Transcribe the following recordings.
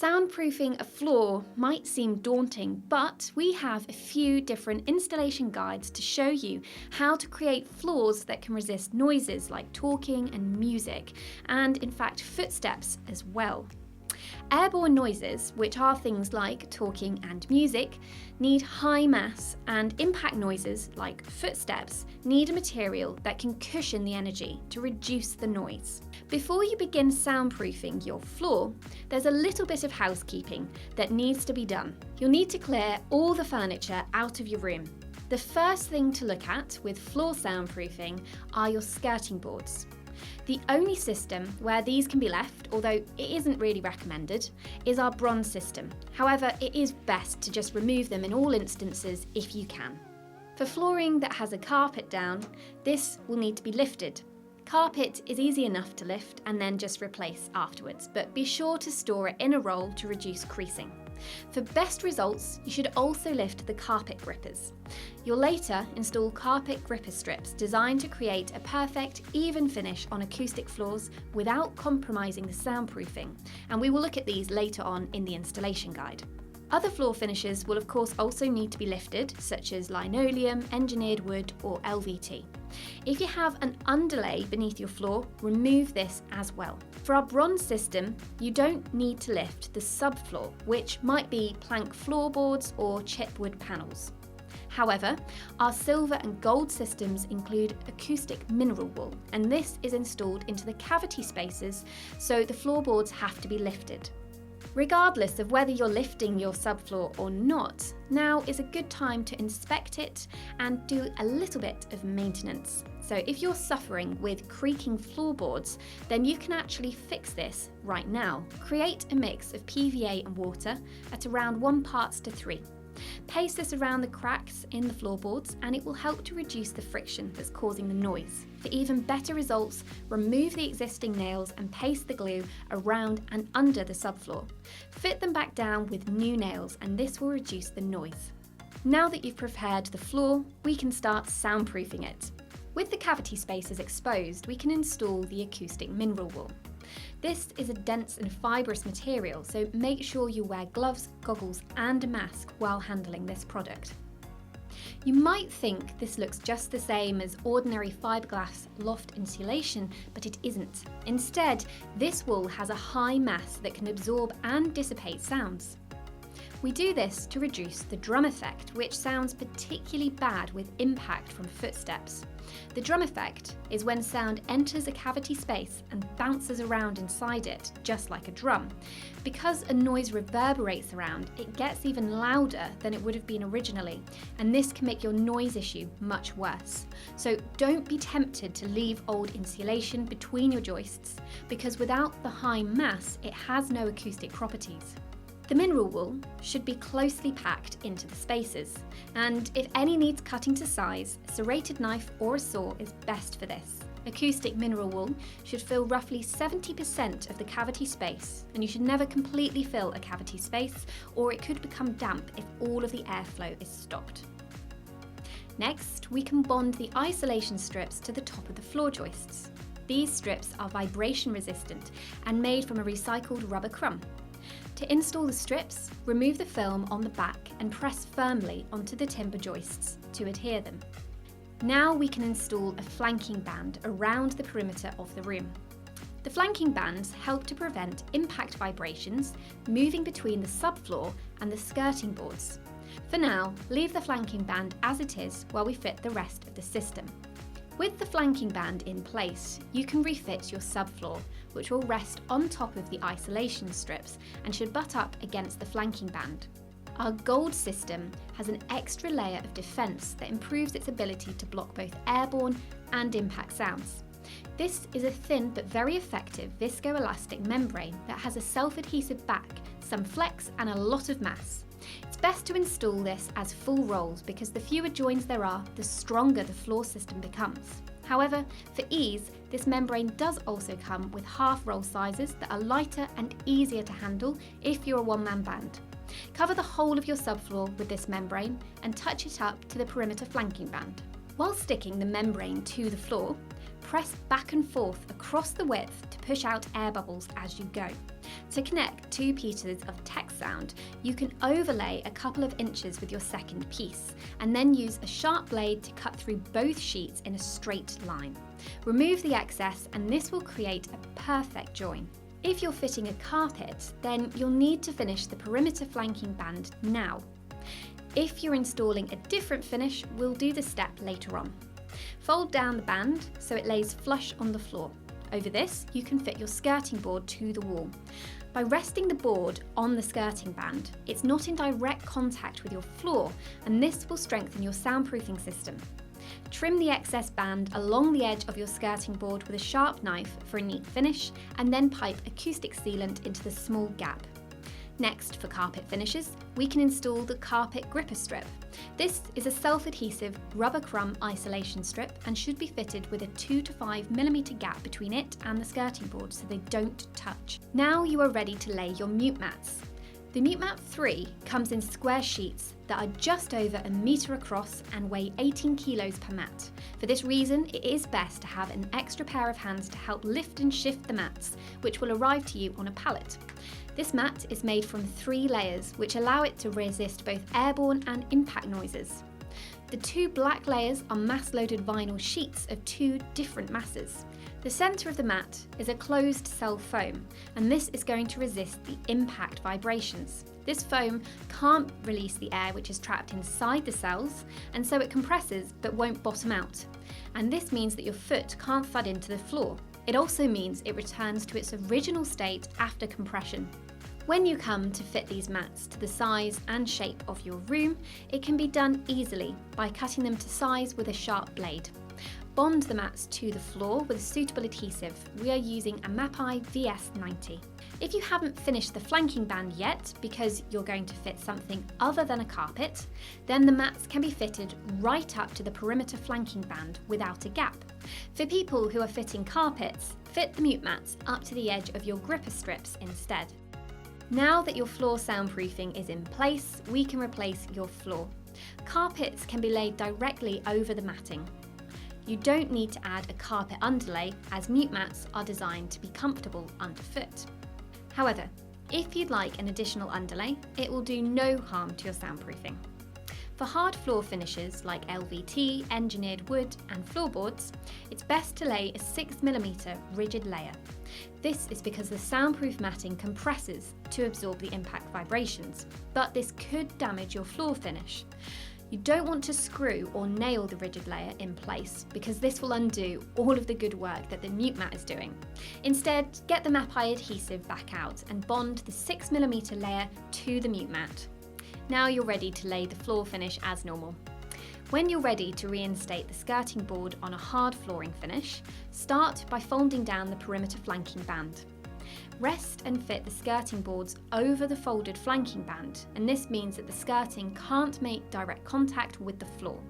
Soundproofing a floor might seem daunting, but we have a few different installation guides to show you how to create floors that can resist noises like talking and music, and in fact footsteps as well. Airborne noises, which are things like talking and music, need high mass, and impact noises like footsteps need a material that can cushion the energy to reduce the noise. Before you begin soundproofing your floor, there's a little bit of housekeeping that needs to be done. You'll need to clear all the furniture out of your room. The first thing to look at with floor soundproofing are your skirting boards. The only system where these can be left, although it isn't really recommended, is our bronze system. However, it is best to just remove them in all instances if you can. For flooring that has a carpet down, this will need to be lifted. Carpet is easy enough to lift and then just replace afterwards, but be sure to store it in a roll to reduce creasing. For best results, you should also lift the carpet grippers. You'll later install carpet gripper strips designed to create a perfect, even finish on acoustic floors without compromising the soundproofing, and we will look at these later on in the installation guide. Other floor finishes will of course also need to be lifted, such as linoleum, engineered wood or LVT. If you have an underlay beneath your floor, remove this as well. For our bronze system, you don't need to lift the subfloor, which might be plank floorboards or chipwood panels. However, our silver and gold systems include acoustic mineral wool, and this is installed into the cavity spaces, so the floorboards have to be lifted. Regardless of whether you're lifting your subfloor or not, now is a good time to inspect it and do a little bit of maintenance. So if you're suffering with creaking floorboards, then you can actually fix this right now. Create a mix of PVA and water at around 1 part to 3. Paste this around the cracks in the floorboards and it will help to reduce the friction that's causing the noise. For even better results, remove the existing nails and paste the glue around and under the subfloor. Fit them back down with new nails and this will reduce the noise. Now that you've prepared the floor, we can start soundproofing it. With the cavity spaces exposed, we can install the acoustic mineral wool. This is a dense and fibrous material, so make sure you wear gloves, goggles and a mask while handling this product. You might think this looks just the same as ordinary fiberglass loft insulation, but it isn't. Instead, this wool has a high mass that can absorb and dissipate sounds. We do this to reduce the drum effect, which sounds particularly bad with impact from footsteps. The drum effect is when sound enters a cavity space and bounces around inside it, just like a drum. Because a noise reverberates around, it gets even louder than it would have been originally, and this can make your noise issue much worse. So don't be tempted to leave old insulation between your joists, because without the high mass, it has no acoustic properties. The mineral wool should be closely packed into the spaces, and if any needs cutting to size, a serrated knife or a saw is best for this. Acoustic mineral wool should fill roughly 70% of the cavity space, and you should never completely fill a cavity space or it could become damp if all of the airflow is stopped. Next, we can bond the isolation strips to the top of the floor joists. These strips are vibration resistant and made from a recycled rubber crumb. To install the strips, remove the film on the back and press firmly onto the timber joists to adhere them. Now we can install a flanking band around the perimeter of the room. The flanking bands help to prevent impact vibrations moving between the subfloor and the skirting boards. For now, leave the flanking band as it is while we fit the rest of the system. With the flanking band in place, you can refit your subfloor, which will rest on top of the isolation strips and should butt up against the flanking band. Our gold system has an extra layer of defence that improves its ability to block both airborne and impact sounds. This is a thin but very effective viscoelastic membrane that has a self-adhesive back, some flex and a lot of mass. It's best to install this as full rolls because the fewer joins there are, the stronger the floor system becomes. However, for ease, this membrane does also come with half roll sizes that are lighter and easier to handle if you're a one-man band. Cover the whole of your subfloor with this membrane and touch it up to the perimeter flanking band. While sticking the membrane to the floor, press back and forth across the width to push out air bubbles as you go. To connect 2 pieces of text sound, you can overlay a couple of inches with your second piece, and then use a sharp blade to cut through both sheets in a straight line. Remove the excess, and this will create a perfect join. If you're fitting a carpet, then you'll need to finish the perimeter flanking band now. If you're installing a different finish, we'll do the step later on. Fold down the band so it lays flush on the floor. Over this, you can fit your skirting board to the wall. By resting the board on the skirting band, it's not in direct contact with your floor, and this will strengthen your soundproofing system. Trim the excess band along the edge of your skirting board with a sharp knife for a neat finish, and then pipe acoustic sealant into the small gap. Next, for carpet finishes, we can install the carpet gripper strip. This is a self-adhesive rubber crumb isolation strip and should be fitted with a 2 to 5 mm gap between it and the skirting board so they don't touch. Now you are ready to lay your mute mats. The Mute Mat 3 comes in square sheets that are just over 1 metre across and weigh 18 kilos per mat. For this reason, it is best to have an extra pair of hands to help lift and shift the mats, which will arrive to you on a pallet. This mat is made from 3 layers, which allow it to resist both airborne and impact noises. The 2 black layers are mass-loaded vinyl sheets of 2 different masses. The centre of the mat is a closed cell foam, and this is going to resist the impact vibrations. This foam can't release the air which is trapped inside the cells, and so it compresses but won't bottom out. And this means that your foot can't thud into the floor. It also means it returns to its original state after compression. When you come to fit these mats to the size and shape of your room, it can be done easily by cutting them to size with a sharp blade. Bond the mats to the floor with suitable adhesive. We are using a Mapai VS90. If you haven't finished the flanking band yet because you're going to fit something other than a carpet, then the mats can be fitted right up to the perimeter flanking band without a gap. For people who are fitting carpets, fit the mute mats up to the edge of your gripper strips instead. Now that your floor soundproofing is in place, we can replace your floor. Carpets can be laid directly over the matting. You don't need to add a carpet underlay, as mute mats are designed to be comfortable underfoot. However, if you'd like an additional underlay, it will do no harm to your soundproofing. For hard floor finishes like LVT, engineered wood and floorboards, it's best to lay a 6 mm rigid layer. This is because the soundproof matting compresses to absorb the impact vibrations, but this could damage your floor finish. You don't want to screw or nail the rigid layer in place because this will undo all of the good work that the mute mat is doing. Instead, get the Mapai adhesive back out and bond the 6 mm layer to the mute mat. Now you're ready to lay the floor finish as normal. When you're ready to reinstate the skirting board on a hard flooring finish, start by folding down the perimeter flanking band. Rest and fit the skirting boards over the folded flanking band, and this means that the skirting can't make direct contact with the floor.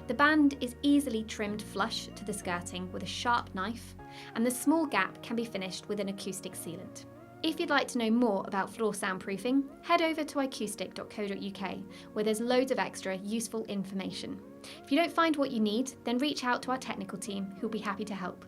The band is easily trimmed flush to the skirting with a sharp knife, and the small gap can be finished with an acoustic sealant. If you'd like to know more about floor soundproofing, head over to iKoustic.co.uk, where there's loads of extra useful information. If you don't find what you need, then reach out to our technical team who'll be happy to help.